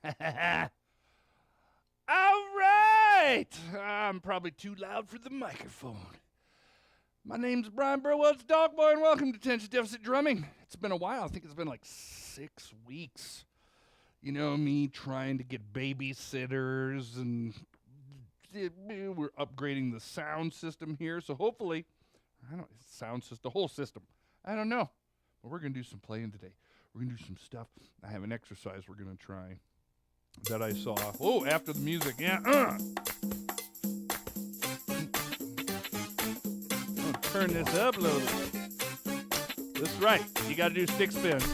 All right! I'm probably too loud for the microphone. My name's Brian Burwell, it's Dogboy, and welcome to Attention Deficit Drumming. It's been a while. I think it's been like 6 weeks. You know, me trying to get babysitters, and we're upgrading the sound system here, so hopefully, sound system, the whole system. I don't know. But we're going to do some playing today. We're going to do some stuff. I have an exercise we're going to try that I saw. Oh, after the music. Yeah. I'm going to turn this up a little bit. That's right. You got to do stick spins.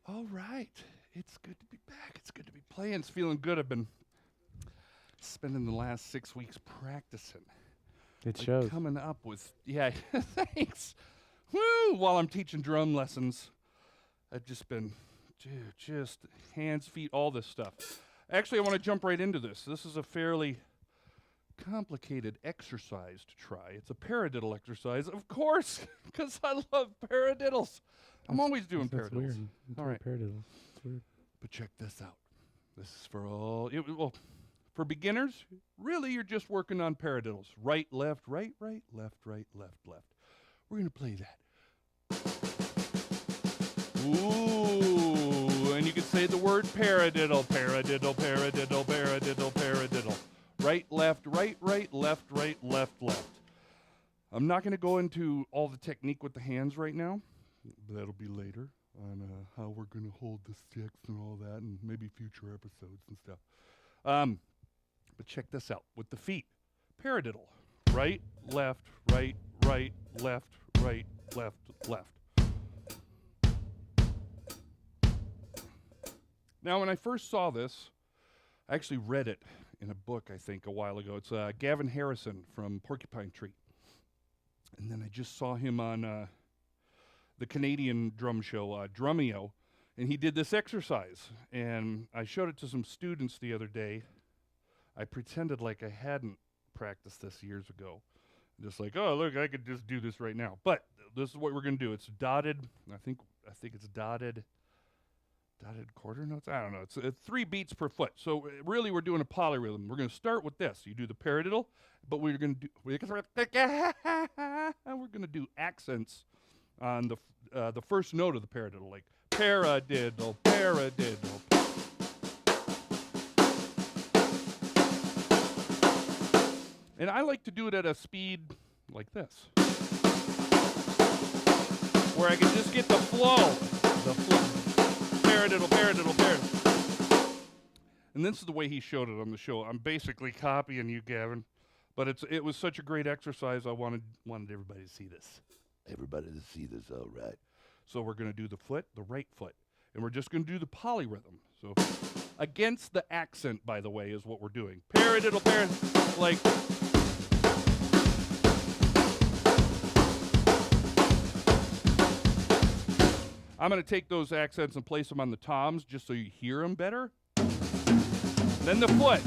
All right. It's good to be back. It's good to be playing. It's feeling good. I've been spending the last 6 weeks practicing. It shows. Coming up with, yeah, thanks. Woo! While I'm teaching drum lessons, I've just been, just hands, feet, all this stuff. Actually, I want to jump right into this. This is a fairly complicated exercise to try. It's a paradiddle exercise, of course, because I love paradiddles. I'm always doing That's paradiddles. weird. All right. Paradiddles. It's weird. But check this out. This is for all, for beginners, really you're just working on paradiddles. Right, left, right, right, left, right, left, left. We're going to play that. Ooh, and you can say the word paradiddle, paradiddle, paradiddle, paradiddle, paradiddle. Right, left, right, right, left, right, left, left. I'm not going to go into all the technique with the hands right now. That'll be later on how we're going to hold the sticks and all that, and maybe future episodes and stuff. But check this out. With the feet, paradiddle. Right, left, right, right, left, right, left, left. Now, when I first saw this, I actually read it in a book, I think, a while ago. It's Gavin Harrison from Porcupine Tree. And then I just saw him on the Canadian drum show, Drumeo, and he did this exercise. And I showed it to some students the other day. I pretended like I hadn't practiced this years ago. Just like, oh, look, I could just do this right now. But this is what we're going to do. It's dotted, I think it's dotted dotted quarter notes. I don't know. It's 3 beats per foot. So really, we're doing a polyrhythm. We're going to start with this. You do the paradiddle, but we're going to do accents on the first note of the paradiddle, like paradiddle, paradiddle. And I like to do it at a speed like this, where I can just get the flow. Paradiddle, paradiddle, paradiddle. And this is the way he showed it on the show. I'm basically copying you, Gavin. But it was such a great exercise, I wanted everybody to see this. Everybody to see this, all right. So we're going to do the foot, the right foot. And we're just going to do the polyrhythm. So against the accent, by the way, is what we're doing. Paradiddle, paradiddle, like... I'm going to take those accents and place them on the toms just so you hear them better. Then the foot.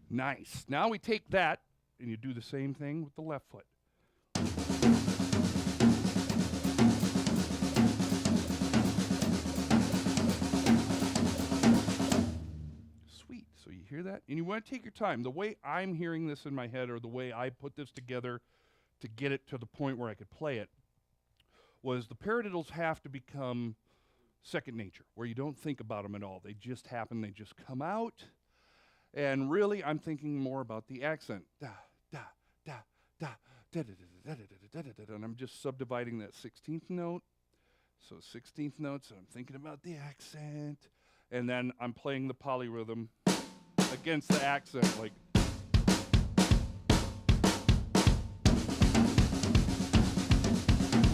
Nice. Now we take that and you do the same thing with the left foot. So you hear that? And you want to take your time. The way I'm hearing this in my head, or the way I put this together to get it to the point where I could play it, was the paradiddles have to become second nature, where you don't think about them at all. They just happen. They just come out. And really, I'm thinking more about the accent. Da, da, da, da, da, da, da, da, da, da, da, da, and I'm just subdividing that 16th note. So 16th note, so I'm thinking about the accent. And then I'm playing the polyrhythm against the accent, like.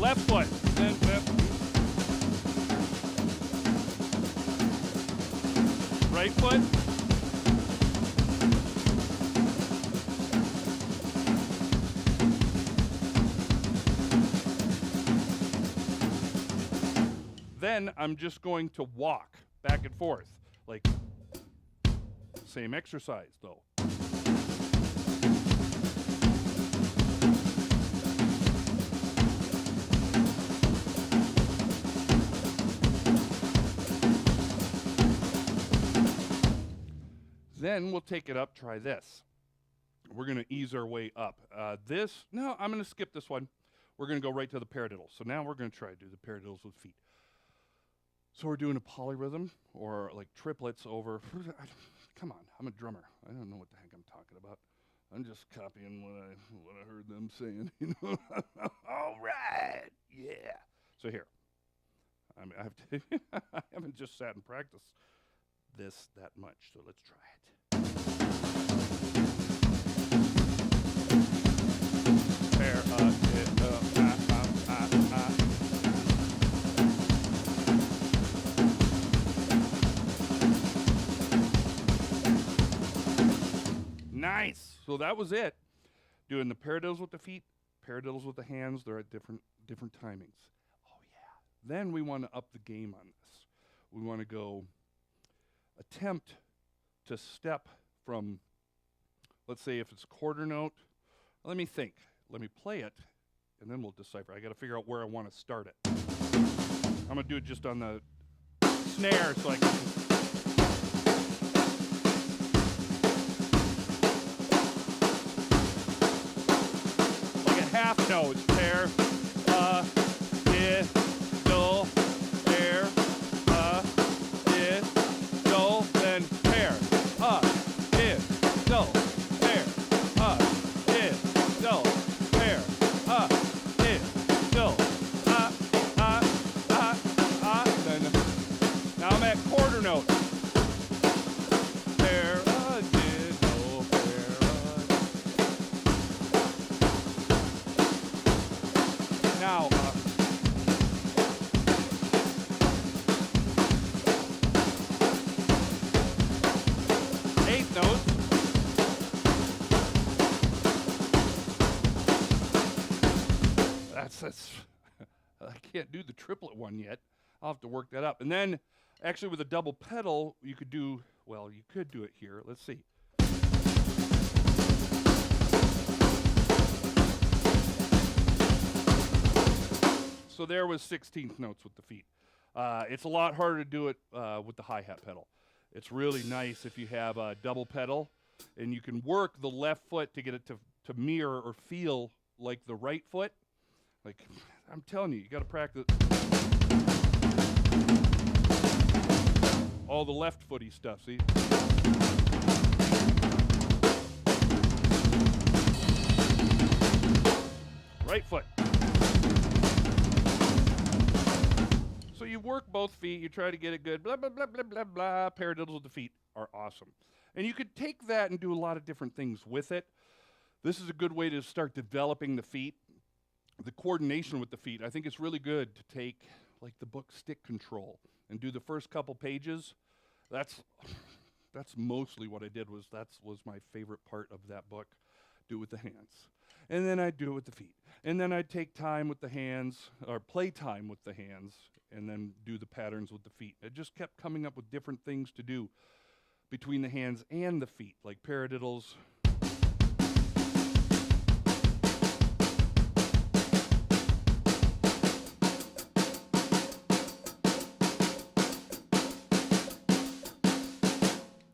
Left foot, then left. Right foot. Then I'm just going to walk back and forth, like. Same exercise, though. Then we'll take it up, try this. We're going to ease our way up. No, I'm going to skip this one. We're going to go right to the paradiddle. So now we're going to try to do the paradiddles with feet. So we're doing a polyrhythm, or like triplets over. Come on, I'm a drummer. I don't know what the heck I'm talking about. I'm just copying what I heard them saying. You know? All right, yeah. So here, I haven't just sat and practiced this that much. So let's try it. Nice. So that was it. Doing the paradiddles with the feet, paradiddles with the hands. They're at different timings. Oh yeah. Then we want to up the game on this. We want to go attempt to step from, let's say if it's quarter note. Let me think. Let me play it, and then we'll decipher. I got to figure out where I want to start it. I'm going to do it just on the snare so I can. Like a half note. Pair, do, pair, do, then pair, do, pair, do. Now I'm at quarter note. Now, eighth note. That's I can't do the triplet one yet. I'll have to work that up. And then, actually, with a double pedal, you could do it here. Let's see. So there was 16th notes with the feet. It's a lot harder to do it with the hi-hat pedal. It's really nice if you have a double pedal and you can work the left foot to get it to mirror or feel like the right foot. Like, I'm telling you, you got to practice all the left footy stuff, see? Right foot. So you work both feet, you try to get it good, blah, blah, blah, blah, blah, blah. Paradiddles with the feet are awesome. And you could take that and do a lot of different things with it. This is a good way to start developing the feet. The coordination with the feet, I think it's really good to take, like the book Stick Control, and do the first couple pages. That's mostly what I did, was my favorite part of that book. Do it with the hands. And then I'd do it with the feet. And then I'd take time with the hands, or play time with the hands, and then do the patterns with the feet. I just kept coming up with different things to do between the hands and the feet, like paradiddles.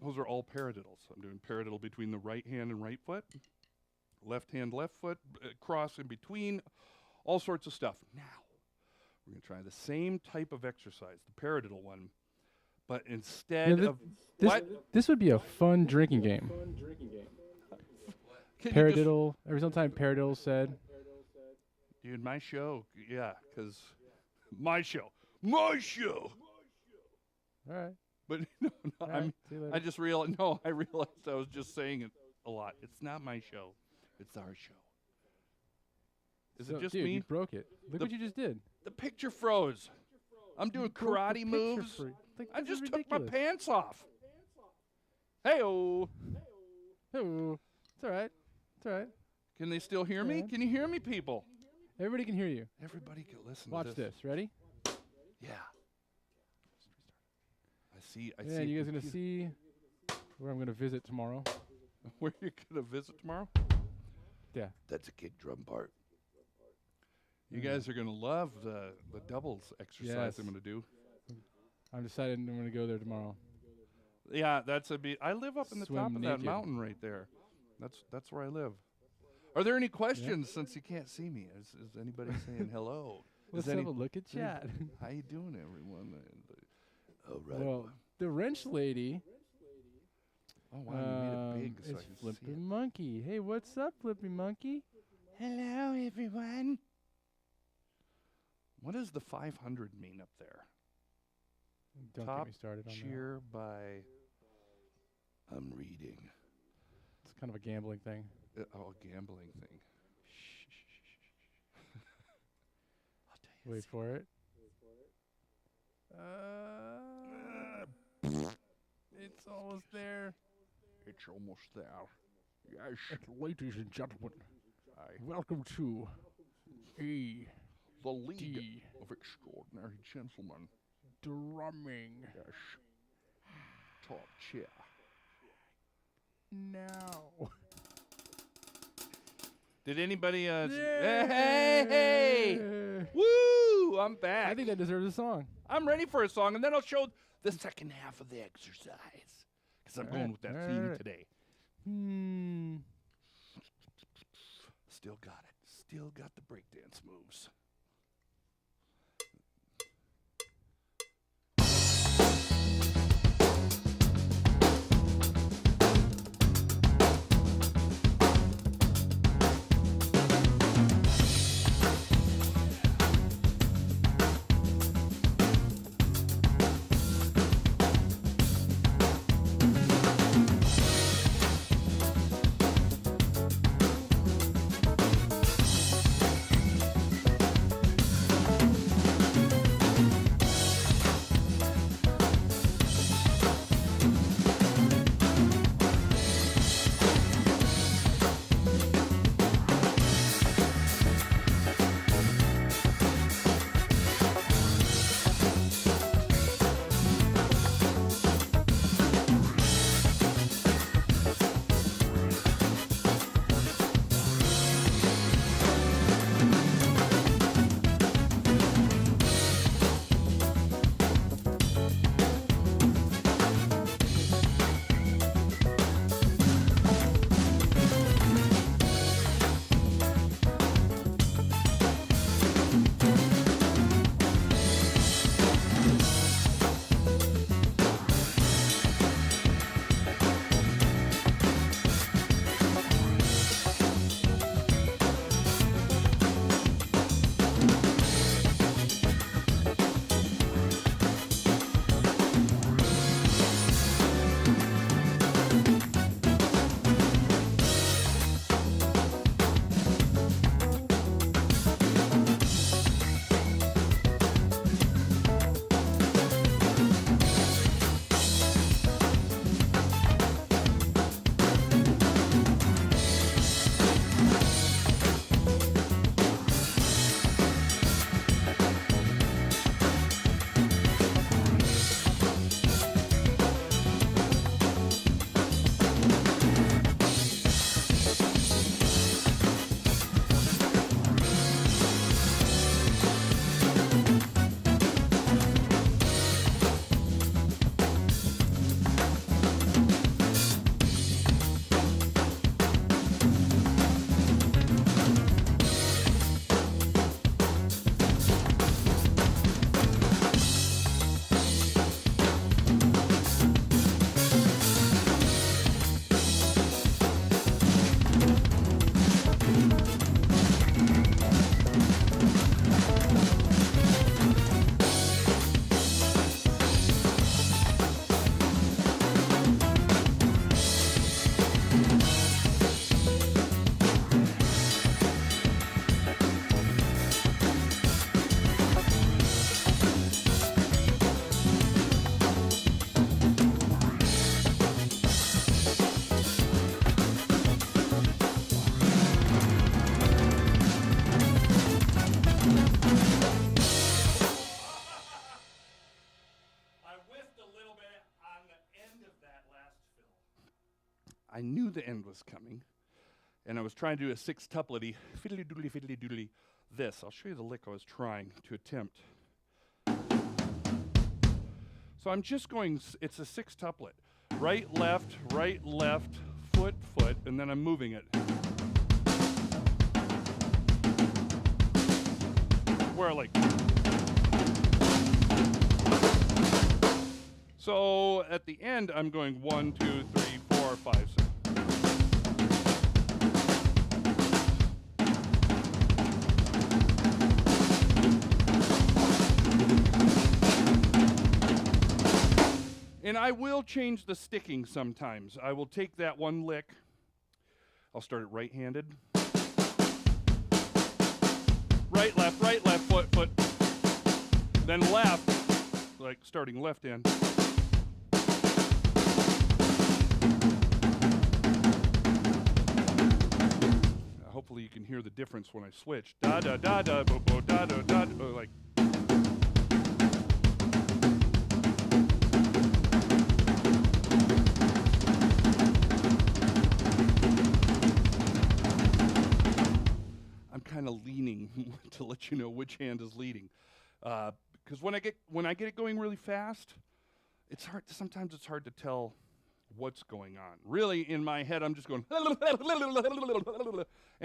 Those are all paradiddles. I'm doing paradiddle between the right hand and right foot, left hand, left foot, cross in between, all sorts of stuff. Now, we're going to try the same type of exercise, the paradiddle one, but instead of this would be a fun drinking game. Paradiddle. Every single time paradiddle said. Dude, my show, yeah, because my show. All right. But no, Right, I just realized. No, I realized I was just saying it a lot. It's not my show. It's our show. Is it just dude, me? You broke it. Look what you just did. The picture froze. I'm doing broke the karate picture moves. Like, I this is just took my ridiculous. pants off. Hey-oh. Oh, it's all right. It's all right. Can they still hear me? Yeah. Can you hear me, people? Everybody can hear you. Everybody can listen Watch to this. Ready? Yeah. I Yeah, see. you guys gonna see where I'm gonna visit tomorrow. Where you gonna visit tomorrow? Yeah. That's a kick drum part. You guys are gonna love the doubles exercise Yes. I'm gonna do. I'm deciding I'm gonna go there tomorrow. Yeah, that's I live up in the top Swim of that naked. mountain right there. That's where I live. Are there any questions since you can't see me? Is anybody saying hello? Let's have a look at chat. How you doing, everyone? All right. Well, the wrench lady. Oh wow, you made it big so I It's can see Flippy it. Monkey. Hey, what's up, Flippy Monkey? Hello, everyone. What does the 500 mean up there? Don't Top get me started on that. cheer by. I'm reading. It's kind of a gambling thing. A gambling thing. I'll tell you. Wait for it. It's almost there. It's almost there. Yes. Ladies and gentlemen, Aye. welcome to The League D of Extraordinary Gentlemen. drumming. Yes. Top chair. Now. Did anybody Yay! hey! Woo! I'm back. I think that deserves a song. I'm ready for a song, and then I'll show the second half of the exercise. Because I'm going with that theme today. Still got it. Still got the breakdance moves. I knew the end was coming, and I was trying to do a sextuplety, fiddly doodly, fiddly doodly. This, I'll show you the lick I was trying to attempt. So I'm just going, it's a sextuplet. Right, left, foot, foot, and then I'm moving it. Where like. So at the end, I'm going 1, 2, 3, 4, 5, 6. And I will change the sticking sometimes. I will take that one lick. I'll start it right-handed. Right, left, foot, foot. Then left, like starting left hand. Hopefully you can hear the difference when I switch. Da da da da bo bo da da da like. I'm kind of leaning to let you know which hand is leading, because when I get it going really fast, it's hard. Sometimes it's hard to tell what's going on. Really, in my head, I'm just going, and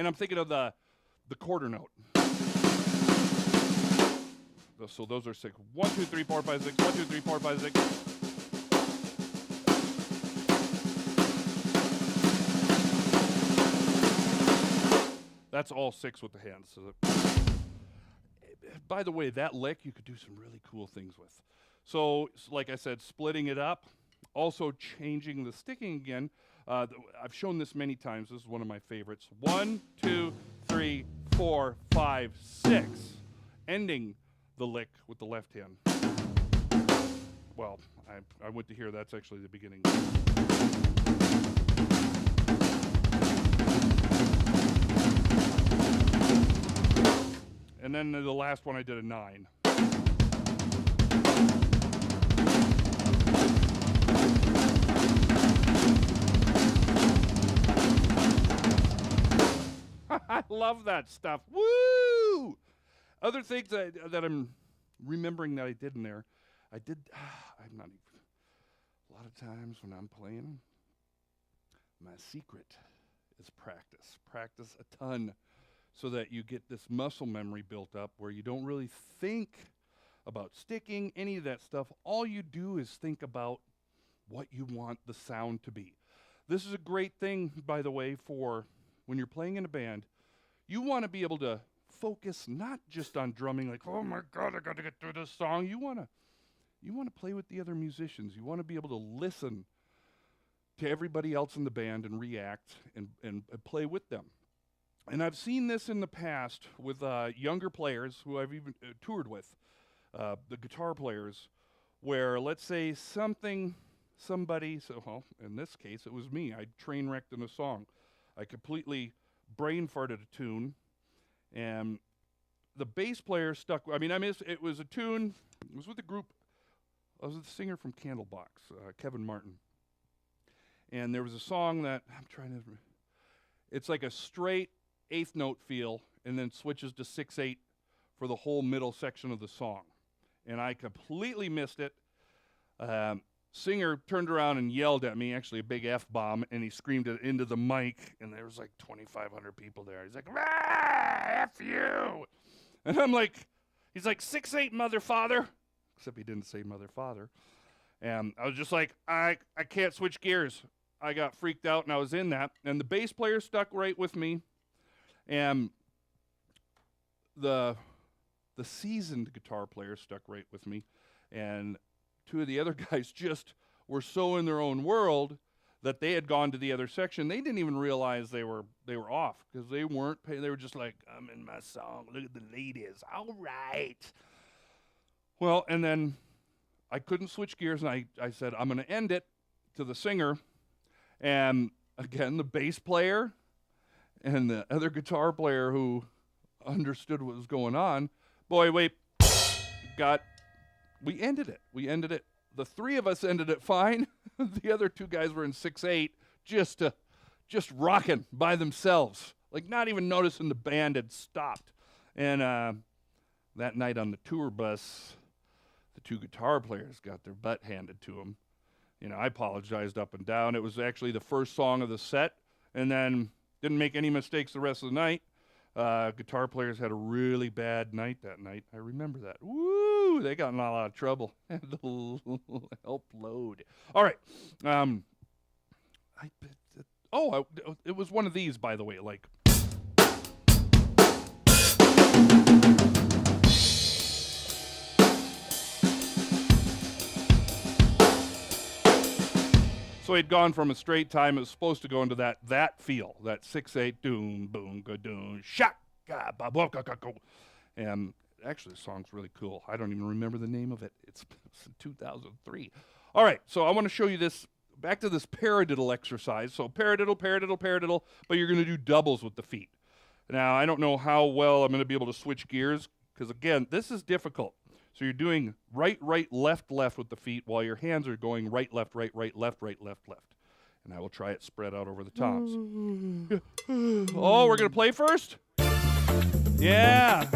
I'm thinking of the quarter note. So those are 6. 1, 2, 3, 4, 5, 6. 1, 2, 3, 4, 5, 6. That's all 6 with the hands. So by the way, that lick you could do some really cool things with. So like I said, splitting it up, also changing the sticking again. I've shown this many times. This is one of my favorites. 1, 2, 3, 4, 5, 6. Ending the lick with the left hand. Well, I went to here. That's actually the beginning. And then the last one I did a 9. I love that stuff. Woo! Other things that I'm remembering that I did in there, I'm not even, a lot of times when I'm playing, my secret is practice. Practice a ton so that you get this muscle memory built up where you don't really think about sticking, any of that stuff. All you do is think about what you want the sound to be. This is a great thing, by the way, for when you're playing in a band. You want to be able to focus not just on drumming, like, oh my God, I got to get through this song. You want to play with the other musicians. You want to be able to listen to everybody else in the band and react and play with them. And I've seen this in the past with younger players who I've even toured with, the guitar players, where let's say somebody, well, in this case, it was me. I train wrecked in a song. I completely brain farted a tune, and the bass player stuck. It was a tune. It was with a group. I was the singer from Candlebox, Kevin Martin. And there was a song that it's like a straight 8th note feel, and then switches to 6/8 for the whole middle section of the song. And I completely missed it. Singer turned around and yelled at me, actually a big F-bomb, and he screamed it into the mic, and there was like 2,500 people there. He's like, "Ah, F you!" And I'm like, he's like, 6/8, mother father. Except he didn't say mother father. And I was just like, I can't switch gears. I got freaked out, and I was in that. And the bass player stuck right with me. And the seasoned guitar player stuck right with me. And 2 of the other guys just were so in their own world that they had gone to the other section. They didn't even realize they were off because they weren't paying. They were just like, I'm in my song. Look at the ladies. All right. Well, and then I couldn't switch gears, and I said, I'm going to end it to the singer. And again, the bass player and the other guitar player who understood what was going on, we ended it. The 3 of us ended it fine. The other 2 guys were in 6/8, just rocking by themselves, like not even noticing the band had stopped. And that night on the tour bus, the two guitar players got their butt handed to them. You know, I apologized up and down. It was actually the first song of the set, and then didn't make any mistakes the rest of the night. Guitar players had a really bad night that night. I remember that. Woo! They got in a lot of trouble. Had to help load. All right. It was one of these, by the way. Like. So he'd gone from a straight time. It was supposed to go into that feel, that 6/8 doom boom gadoon shaka ba ba ka ka ko. And actually, the song's really cool. I don't even remember the name of it. It's 2003. All right, so I want to show you this. Back to this paradiddle exercise. So paradiddle, paradiddle, paradiddle, but you're going to do doubles with the feet. Now I don't know how well I'm going to be able to switch gears because again, this is difficult. So you're doing right, right, left, left with the feet while your hands are going right, left, right, right, left, right, left, left. And I will try it spread out over the toms. Oh, we're going to play first? Yeah.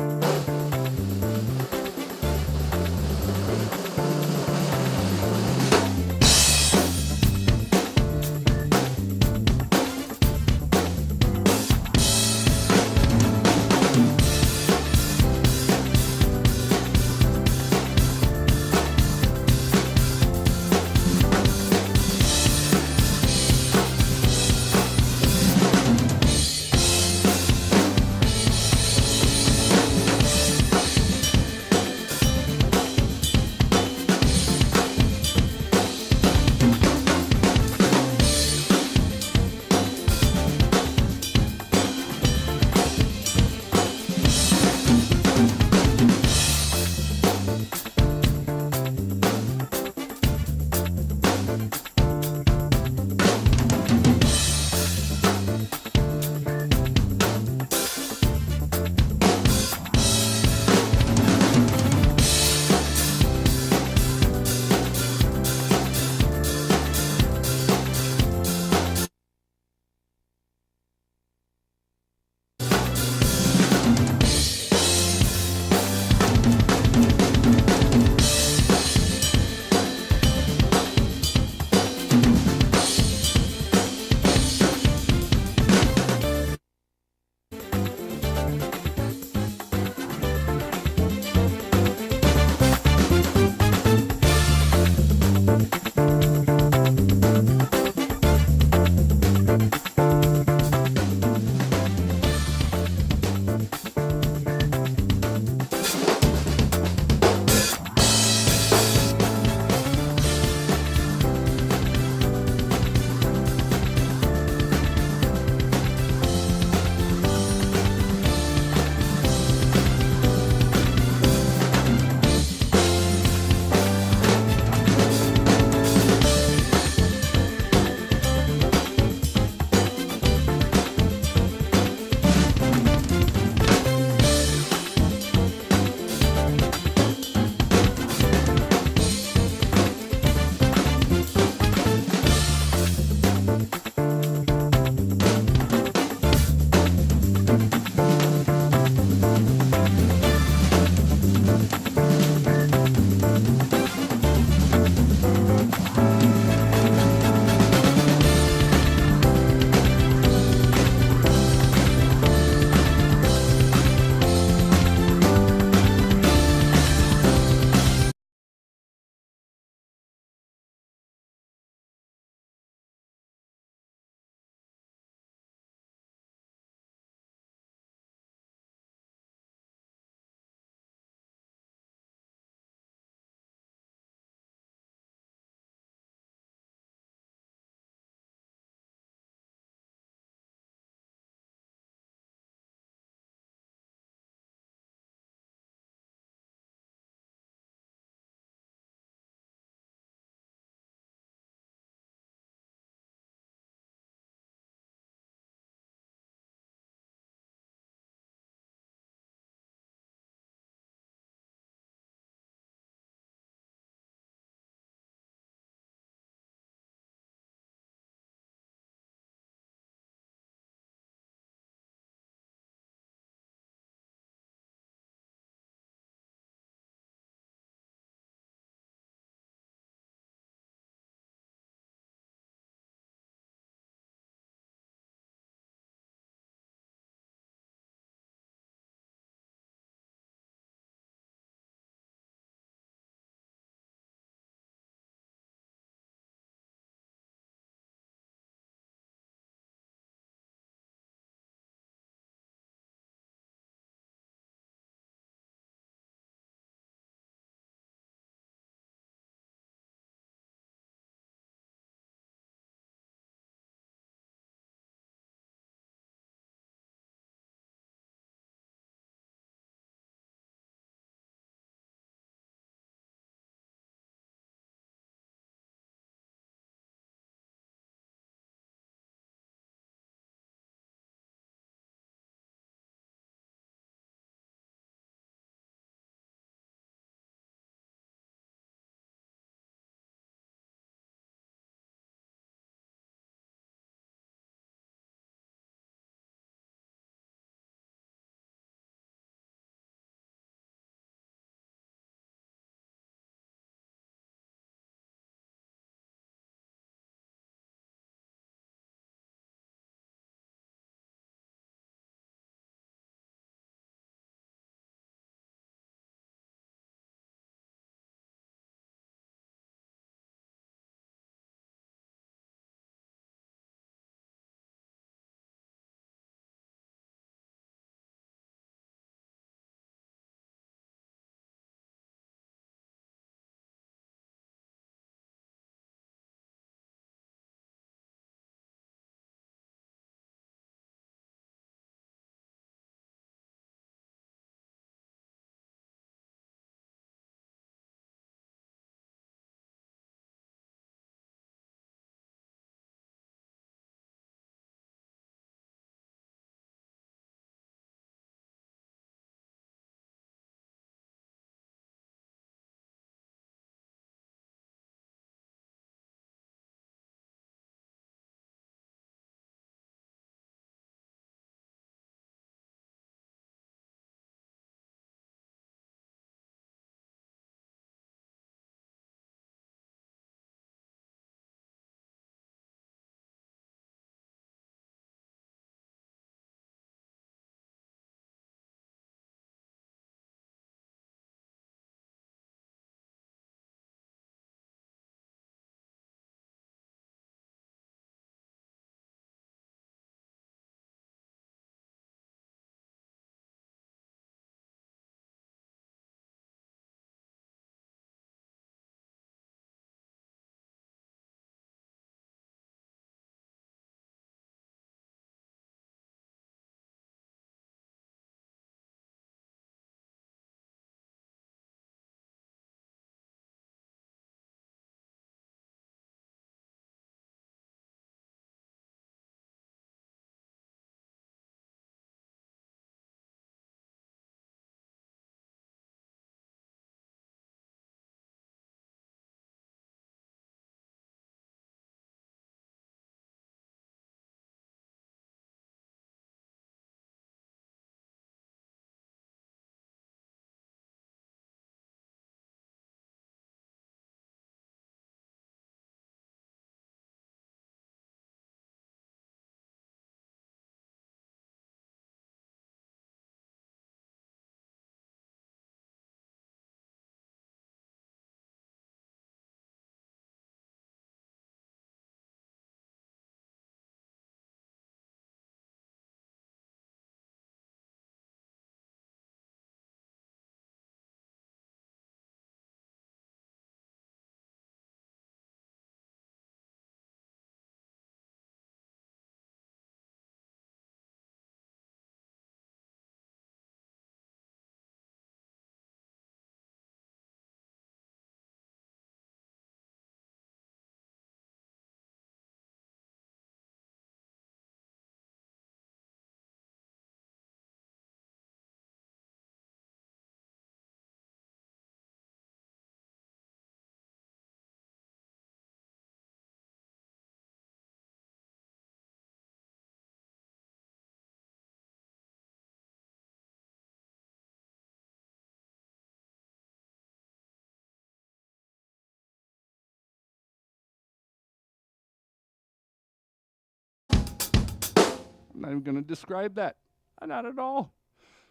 I'm not even going to describe that. Not at all.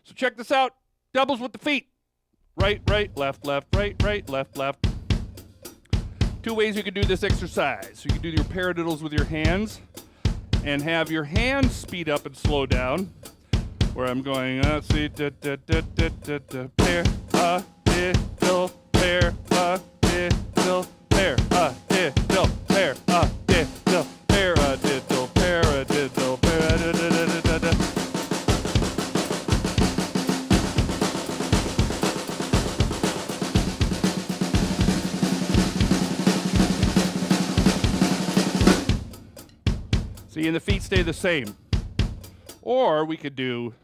So check this out. Doubles with the feet. Right, right, left, left, right, right, left, left. Two ways you can do this exercise. So you can do your paradiddles with your hands and have your hands speed up and slow down. Where I'm going, pair, diddle, pair, diddle, pair, diddle, pair, diddle, pair, diddle, paradiddle, paradiddle, paradiddle. See, and the feet stay the same. Or we could do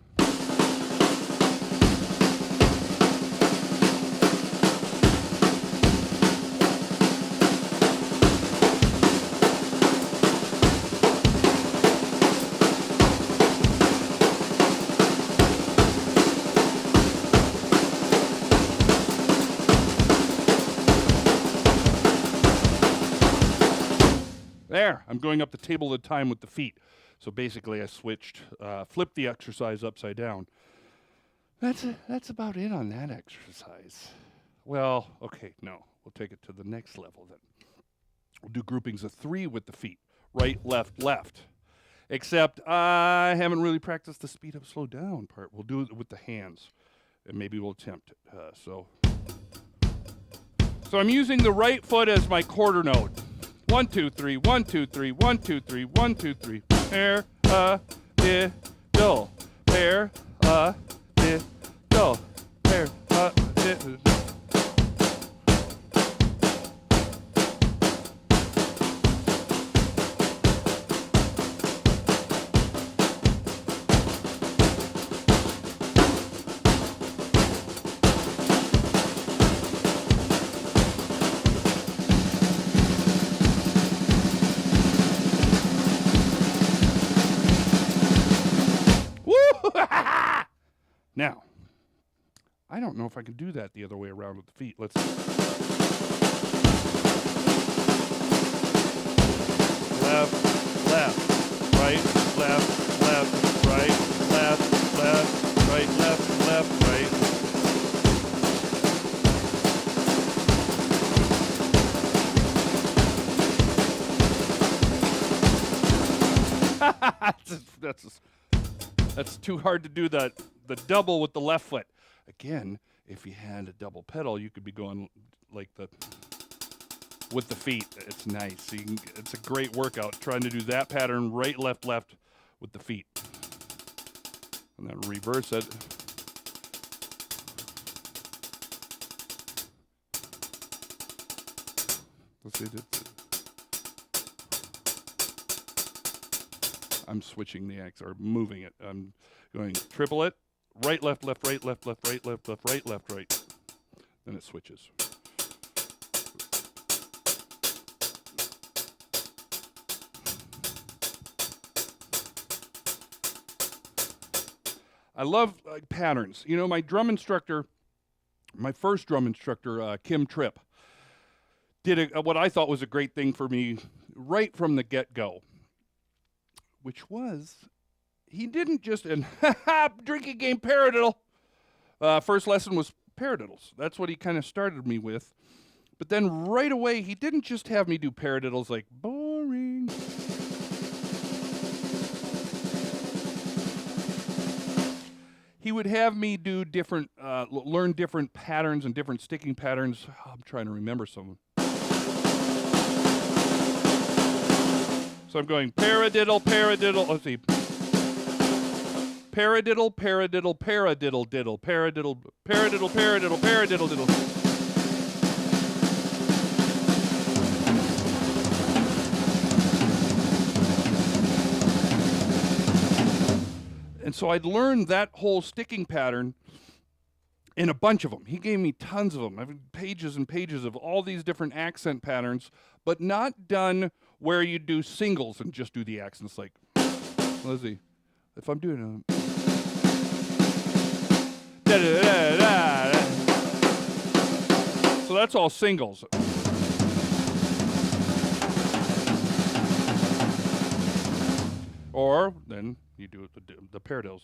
there. I'm going up the table at a time with the feet. So basically I switched, flipped the exercise upside down. That's about it on that exercise. Well, okay, no. We'll take it to the next level then. We'll do groupings of 3 with the feet. Right, left, left. Except I haven't really practiced the speed up, slow down part. We'll do it with the hands. And maybe we'll attempt it. So I'm using the right foot as my quarter note. 1, 2, 3, 1, 2, 3, 1, 2, 3, 1, 2, 3. Pair, diddle. Pair, diddle. Pair, diddle. Now, I don't know if I can do that the other way around with the feet. Let's see. Left, left, right, left, left, right, left, left, right, left, left, right. That's too hard to do the double with the left foot. Again, if you had a double pedal, you could be going like with the feet. It's nice. So it's a great workout trying to do that pattern right, left, left with the feet. And then reverse it. Let's see. I'm switching the X or moving it. I'm going triple it. Right, left, left, right, left, left, right, left, left, right, left, right. Then it switches. I love patterns. You know, my drum instructor, my first drum instructor, Kim Tripp, did what I thought was a great thing for me right from the get-go, which was he didn't just, drinking game paradiddle. First lesson was paradiddles. That's what he kind of started me with. But then right away, he didn't just have me do paradiddles like boring. He would have me do different, learn different patterns and different sticking patterns. Oh, I'm trying to remember some of them. So I'm going paradiddle, paradiddle. Let's see. Paradiddle, paradiddle, paradiddle, diddle, paradiddle, paradiddle, paradiddle, paradiddle, diddle. And so I'd learned that whole sticking pattern in a bunch of them. He gave me tons of them. I have pages and pages of all these different accent patterns, but not done where you do singles and just do the accents like, let's see, if I'm doing a... So that's all singles. Or then you do it the paradiddles.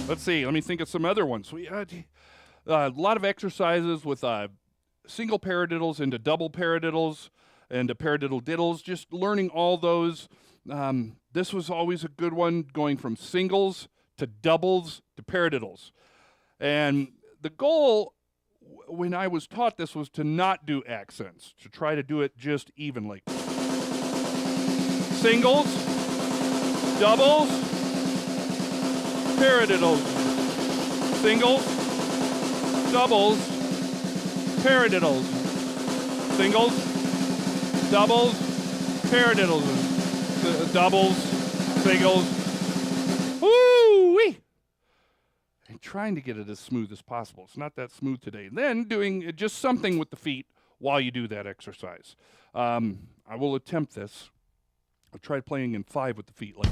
Let's see. Let me think of some other ones. We had a lot of exercises with single paradiddles into double paradiddles and paradiddle diddles. Just learning all those. This was always a good one, going from singles to doubles to paradiddles. And the goal when I was taught this was to not do accents, to try to do it just evenly. Singles, doubles, paradiddles, singles, doubles, paradiddles, singles, doubles, paradiddles, doubles, singles. Woo-wee! And trying to get it as smooth as possible. It's not that smooth today. Then doing just something with the feet while you do that exercise. I will attempt this. I'll try playing in 5 with the feet, like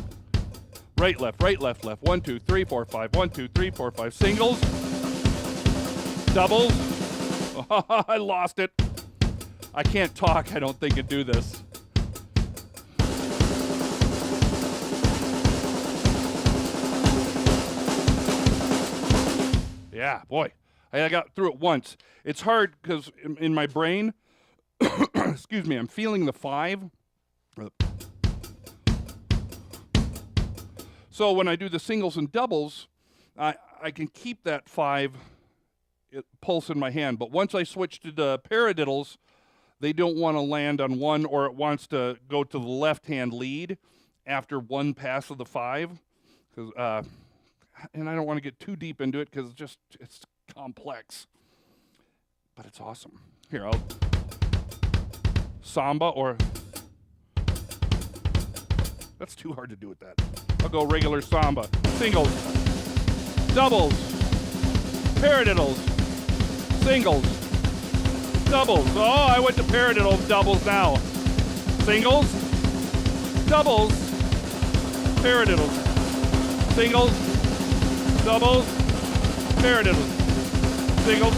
right, left, 1, 2, 3, 4, 5, 1, 2, 3, 4, 5. Singles, doubles. I lost it. I can't talk, I don't think, and do this. Yeah, boy, I got through it once. It's hard because in my brain, excuse me, I'm feeling the 5. So when I do the singles and doubles, I can keep that 5 pulse in my hand. But once I switch to the paradiddles, they don't want to land on one, or it wants to go to the left-hand lead after one pass of the 5. And I don't want to get too deep into it because it's complex. But it's awesome. Here, I'll samba, or that's too hard to do with that. I'll go regular samba. Singles, doubles, paradiddles, singles, doubles. Oh, I went to paradiddle doubles now. Singles, doubles, paradiddles, singles, doubles, paradiddles, singles.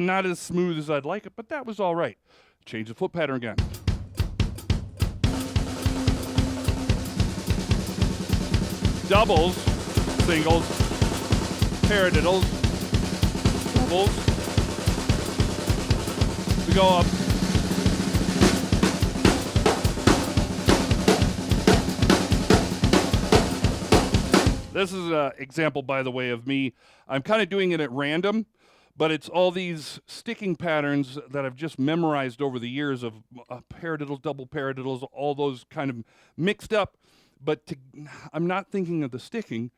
Not as smooth as I'd like it, but that was all right. Change the foot pattern again. Doubles, singles, paradiddles, doubles. We go up. This is an example, by the way, of me. I'm kind of doing it at random, but it's all these sticking patterns that I've just memorized over the years of paradiddles, double paradiddles, all those kind of mixed up. But I'm not thinking of the sticking.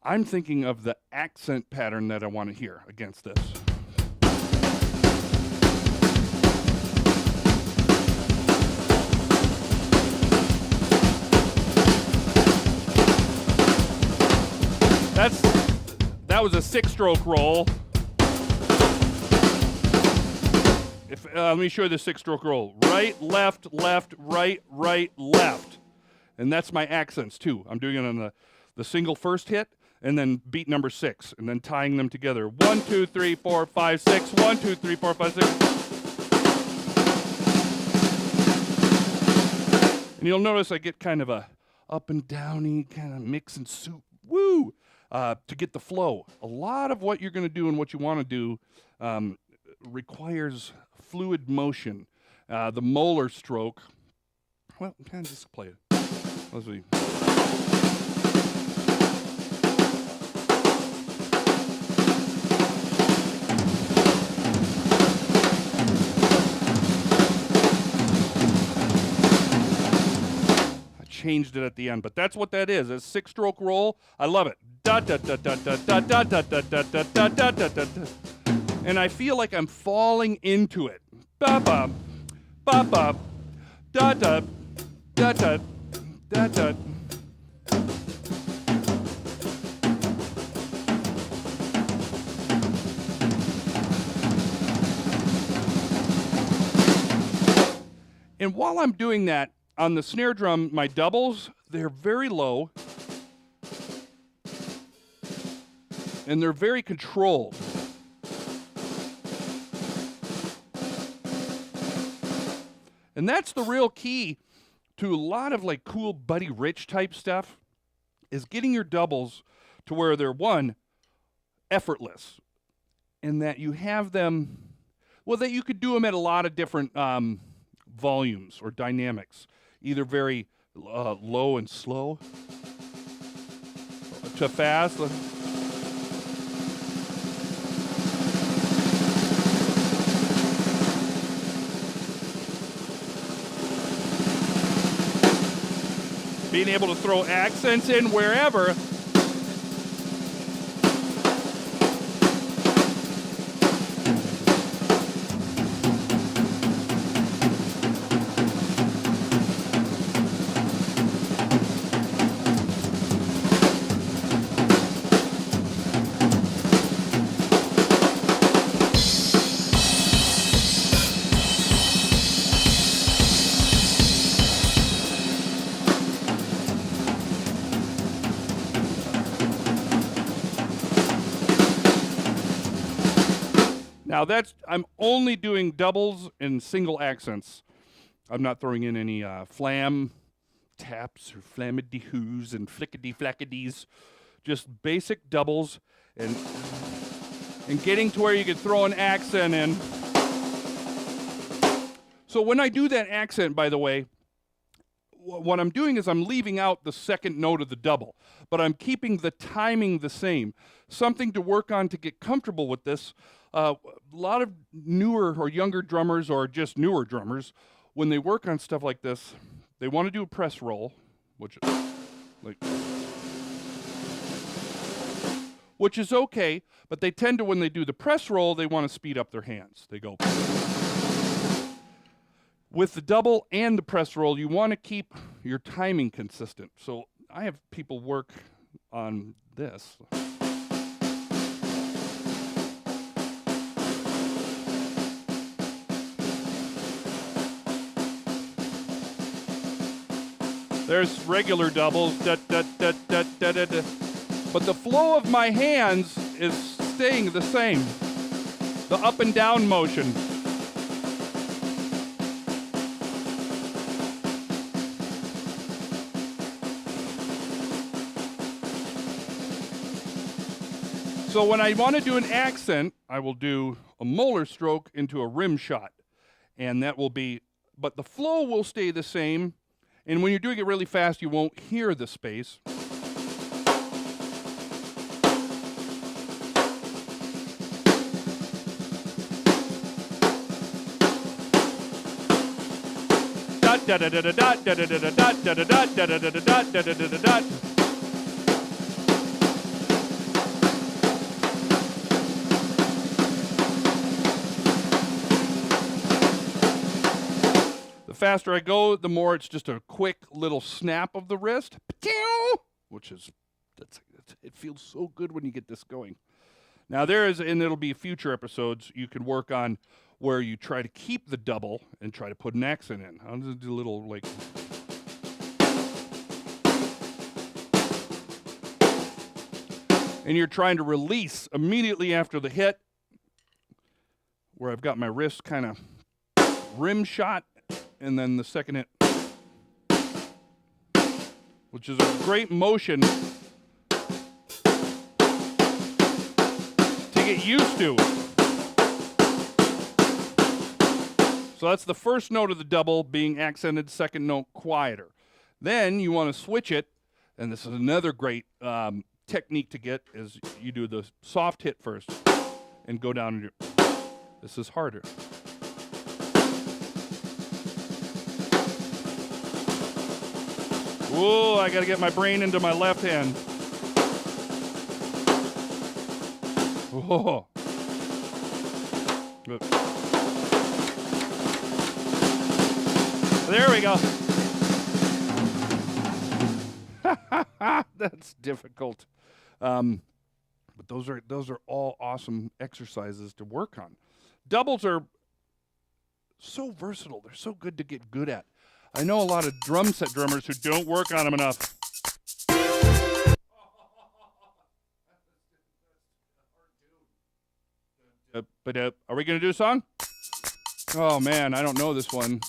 I'm thinking of the accent pattern that I want to hear against this. That was a 6-stroke roll. Let me show you the 6-stroke roll. Right, left, right, left. And that's my accents too. I'm doing it on the single first hit, and then beat number 6, and then tying them together. 1, 2, 3, 4, 5, 6. 1, 2, 3, 4, 5, 6. And you'll notice I get kind of a up and downy kind of mix and soup. Woo! To get the flow. A lot of what you're going to do and what you want to do requires fluid motion. The molar stroke, well, kind of just play it. Let's see. Changed it at the end, but that's what that is. A 6-stroke roll. I love it. Da da da da da da da da da da da da da da da. And I feel like I'm falling into it. Ba ba ba ba da da da da da da. And while I'm doing that, on the snare drum, my doubles, they're very low. And they're very controlled. And that's the real key to a lot of like cool Buddy Rich type stuff, is getting your doubles to where they're, one, effortless, and that you have them, well, that you could do them at a lot of different volumes or dynamics, either very low and slow to fast. Being able to throw accents in wherever. Now I'm only doing doubles and single accents. I'm not throwing in any flam taps or flamity-hoos and flickety-flackities. Just basic doubles and getting to where you can throw an accent in. So when I do that accent, by the way, what I'm doing is I'm leaving out the second note of the double, but I'm keeping the timing the same. Something to work on to get comfortable with this. A lot of newer or younger drummers, or just newer drummers, when they work on stuff like this, they want to do a press roll, which is okay, but they tend to, when they do the press roll, they want to speed up their hands. They go. With the double and the press roll, you want to keep your timing consistent. So I have people work on this. There's regular doubles, da, da, da, da, da, da, da. But the flow of my hands is staying the same. The up and down motion. So when I want to do an accent, I will do a molar stroke into a rim shot. And that will be, but the flow will stay the same. And when you're doing it really fast, you won't hear the space. Dot da da da da dot da da da da dot da da dot da da da da dot da da da da dot. The faster I go, the more it's just a quick little snap of the wrist, which is, it feels so good when you get this going. Now and it'll be future episodes, you can work on where you try to keep the double and try to put an accent in. I'll just do a little like. And you're trying to release immediately after the hit, where I've got my wrist kind of rim shot. And then the second hit, which is a great motion to get used to. So that's the first note of the double being accented, second note quieter. Then you want to switch it, and this is another great technique to get, is you do the soft hit first and go down. This is harder. Whoa, I got to get my brain into my left hand. Whoa. There we go. That's difficult. But those are all awesome exercises to work on. Doubles are so versatile. They're so good to get good at. I know a lot of drum set drummers who don't work on them enough. But are we going to do a song? Oh, man, I don't know this one.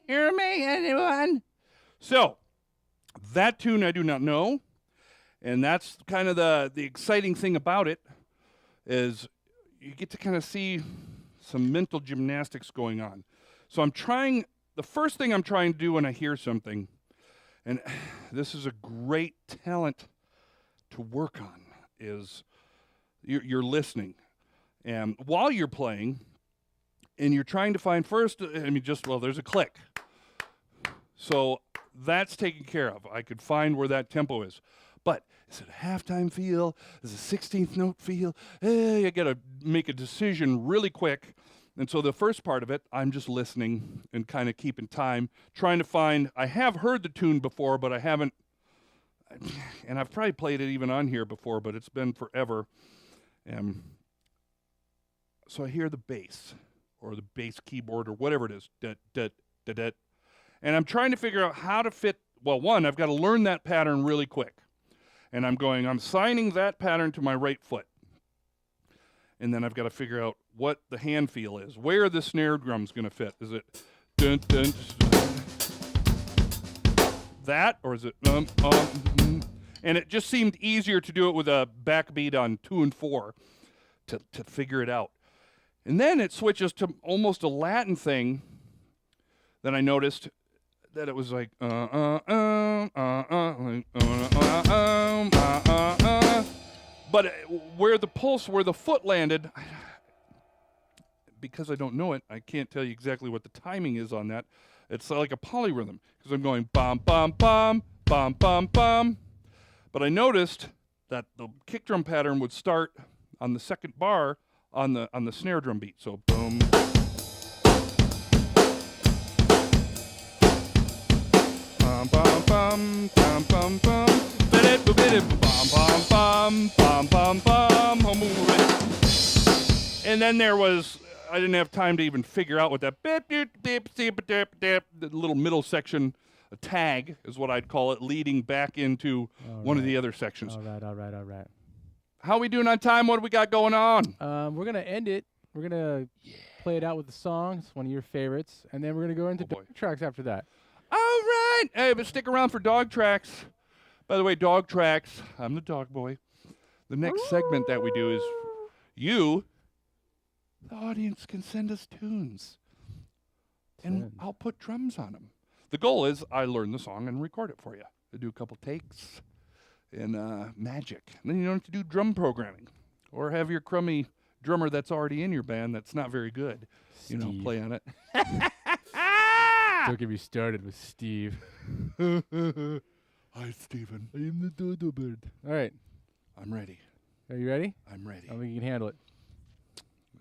Hear me, anyone? So, that tune I do not know, and that's kind of the exciting thing about it, is you get to kind of see some mental gymnastics going on. So the first thing I'm trying to do when I hear something, and this is a great talent to work on, is you're listening. And while you're playing, and you're trying to find first, there's a click. So that's taken care of. I could find where that tempo is. But is it a halftime feel? Is it a 16th note feel? You got to make a decision really quick. And so the first part of it, I'm just listening and kind of keeping time, trying to find, I have heard the tune before, but I haven't, and I've probably played it even on here before, but it's been forever. So I hear the bass, or the bass keyboard, or whatever it is, and I'm trying to figure out how to fit, well, one, I've got to learn that pattern really quick. And I'm signing that pattern to my right foot. And then I've got to figure out what the hand feel is, where the snare drum's going to fit. Is it dun, dun, that, or is it And it just seemed easier to do it with a backbeat on 2 and 4 to figure it out. And then it switches to almost a Latin thing that I noticed that it was like but where the foot landed, because I don't know it, I can't tell you exactly what the timing is on that. It's like a polyrhythm because I'm going bum bum bum bum bum bum. But I noticed that the kick drum pattern would start on the second bar on the snare drum beat. So boom. Bum bum bum bum bum bum. Bum bum bum bum bum bum. And then there was, I didn't have time to even figure out what that the little middle section, a tag is what I'd call it, leading back into one of the other sections. All right. How we doing on time? What do we got going on? We're gonna end it. We're gonna play it out with the song. It's one of your favorites, and then we're gonna go into dog tracks after that. All right. Hey, but stick around for dog tracks. By the way, dog tracks. I'm the dog boy. The next segment that we do is you, the audience, can send us tunes, and I'll put drums on them. The goal is I learn the song and record it for you. I do a couple takes and magic. And then you don't have to do drum programming or have your crummy drummer that's already in your band that's not very good, play on it. Don't get me started with Steve. Hi, Steven. I am the dodo bird. All right. I'm ready. Are you ready? I'm ready. I think you can handle it.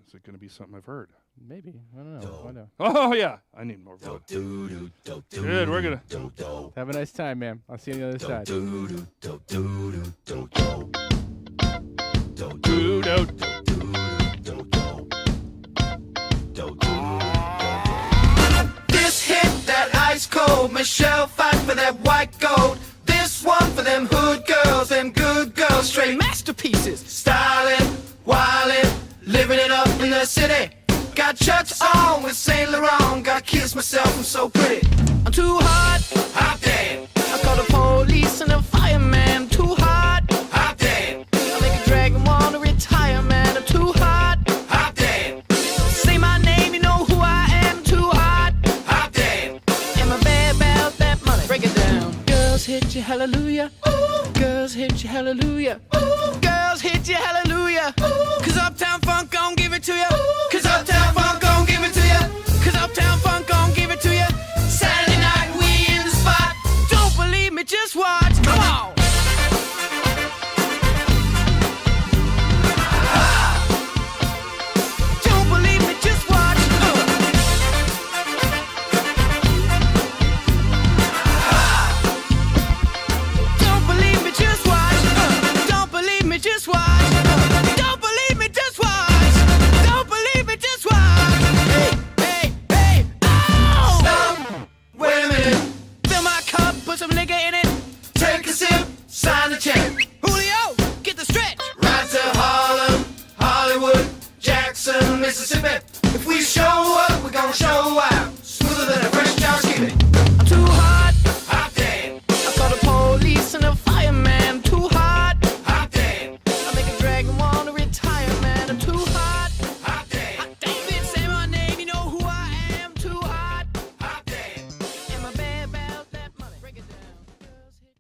Is it going to be something I've heard? Maybe. I don't know. Find out. Oh, yeah. I need more vote. Good. We're going to. Have a nice time, man. I'll see you on the other side. This hit that ice cold. Michelle fight for that white gold. This one for them hood girls, them good girls, straight masterpieces. Styling, wildin', living it up in the city. Got Chuck's on with Saint Laurent. Got kiss myself, I'm so pretty. I'm too hot, hot damn. I call the police and the fireman. Too hot, hot damn. I make a dragon wanna retire, man. I'm too hot, hot damn. Say my name, you know who I am. Too hot, hot damn. Am I bad about that money? Break it down. Girls hit you, hallelujah. Ooh. Girls hit you, hallelujah. Ooh. Girls hit you, hallelujah. Ooh. Cause Uptown Funk gon' give it to you. Ooh. Cause Uptown Funk gon' give it to you. Cause Uptown Funk gon' give it to you. Saturday night we in the spot. Don't believe me, just watch. Come on. Don't believe me, just watch. Don't believe me, just watch. Don't believe me, just watch. Don't believe me, just watch. Don't believe me, just watch. Hey, oh! Stop. Wait a minute. Fill my cup, put some nigga in it. Take a sip, sign the check. Julio, get the stretch. Right to Harlem, Hollywood, Jackson, Mississippi. If we show up, we gon' show out. Smoother than a fresh jar skippy. I'm too hot, hot damn. I call the police and the fireman. Too hot, hot damn. I make a dragon wanna retire, man. I'm too hot, hot damn. Hot damn. Bitch, say my name, you know who I am. Too hot, hot damn. Am I bad about that money? Break it down. Girls hit you.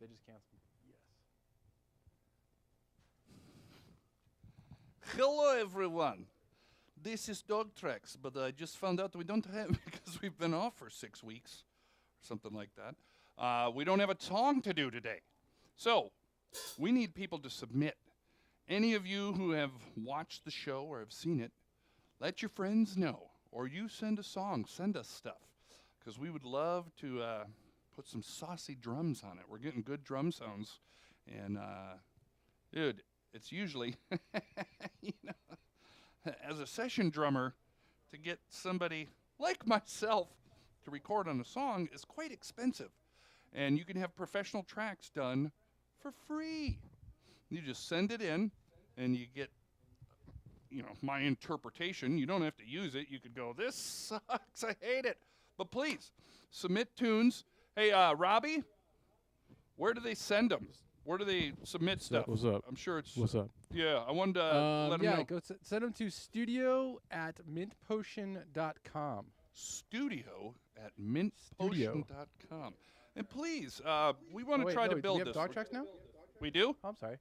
They just canceled. Yes. Hello, everyone. This is Dogtracks, but I just found out we don't have because we've been off for 6 weeks or something like that. We don't have a song to do today. So, we need people to submit. Any of you who have watched the show or have seen it, let your friends know. Or you send a song, send us stuff. Because we would love to put some saucy drums on it. We're getting good drum sounds. And, dude, it's usually, you know, as a session drummer, to get somebody like myself to record on a song is quite expensive. And you can have professional tracks done for free. You just send it in, and you get, you know, my interpretation. You don't have to use it. You could go, this sucks, I hate it. But please, submit tunes. Hey, Robbie, where do they send them? Where do they submit stuff? What's up? I'm sure it's... What's up? Yeah, I wanted to let them know. Go send them to studio@mintpotion.com. Studio@mintpotion.com. And please, we want to try to build do we this. have dog tracks now? We do? Oh, I'm sorry.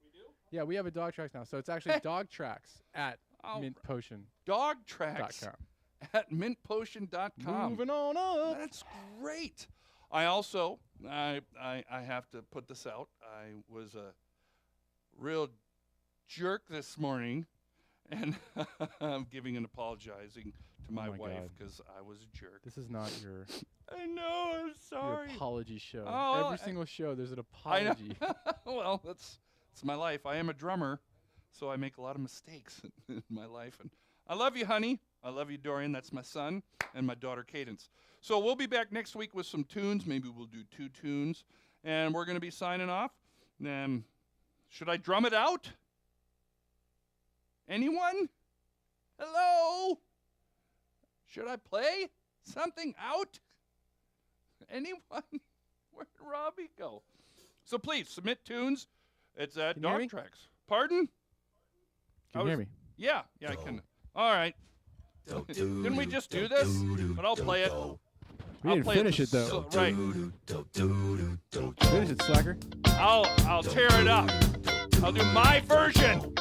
Yeah, we have a dog tracks now. So it's actually dogtracks@mintpotion.com. Dogtracks@mintpotion.com. Moving on up. That's great. I also, I have to put this out. I was a real jerk this morning, and I'm giving and apologizing to my wife because I was a jerk. This is not your I know, I'm sorry. your apology show. Oh, Every single show, there's an apology. Well, it's my life. I am a drummer, so I make a lot of mistakes in my life. And I love you, honey. I love you, Dorian. That's my son, and my daughter, Cadence. So we'll be back next week with some tunes. Maybe we'll do 2 tunes, and we're going to be signing off. Should I drum it out? Anyone? Hello? Should I play something out? Anyone? Where'd Robbie go? So please, submit tunes. It's at Can you hear me? Dogtracks. Pardon? Can you hear me? Yeah, I can. All right. Didn't we just do this? But I'll play it. We didn't finish it, though. Right. Finish it, slacker. I'll tear it up. I'll do my version.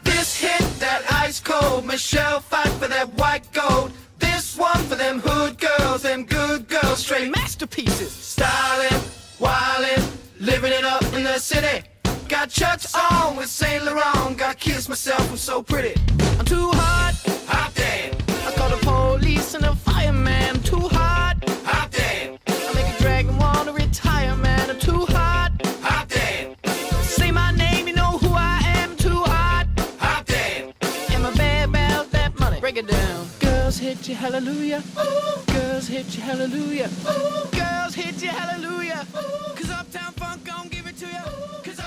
This hit that ice cold. Michelle fight for that white gold. This one for them hood girls, them good girls, straight masterpieces. Styling, wildin', living it up in the city. Got Chucks on with Saint Laurent. Got kissed myself, I'm so pretty. I'm too hot, hot damn. I call the police and the fireman. I'm too hot, hot damn. I make a dragon wanna retire, man. I'm too hot, hot damn. Say my name, you know who I am. Too hot, hot damn. And my bad about that money. Break it down. Girls hit you, hallelujah. Ooh. Girls hit you, hallelujah. Ooh. Girls hit you, hallelujah. Ooh. 'Cause Uptown Funk gon' give it to you. 'Cause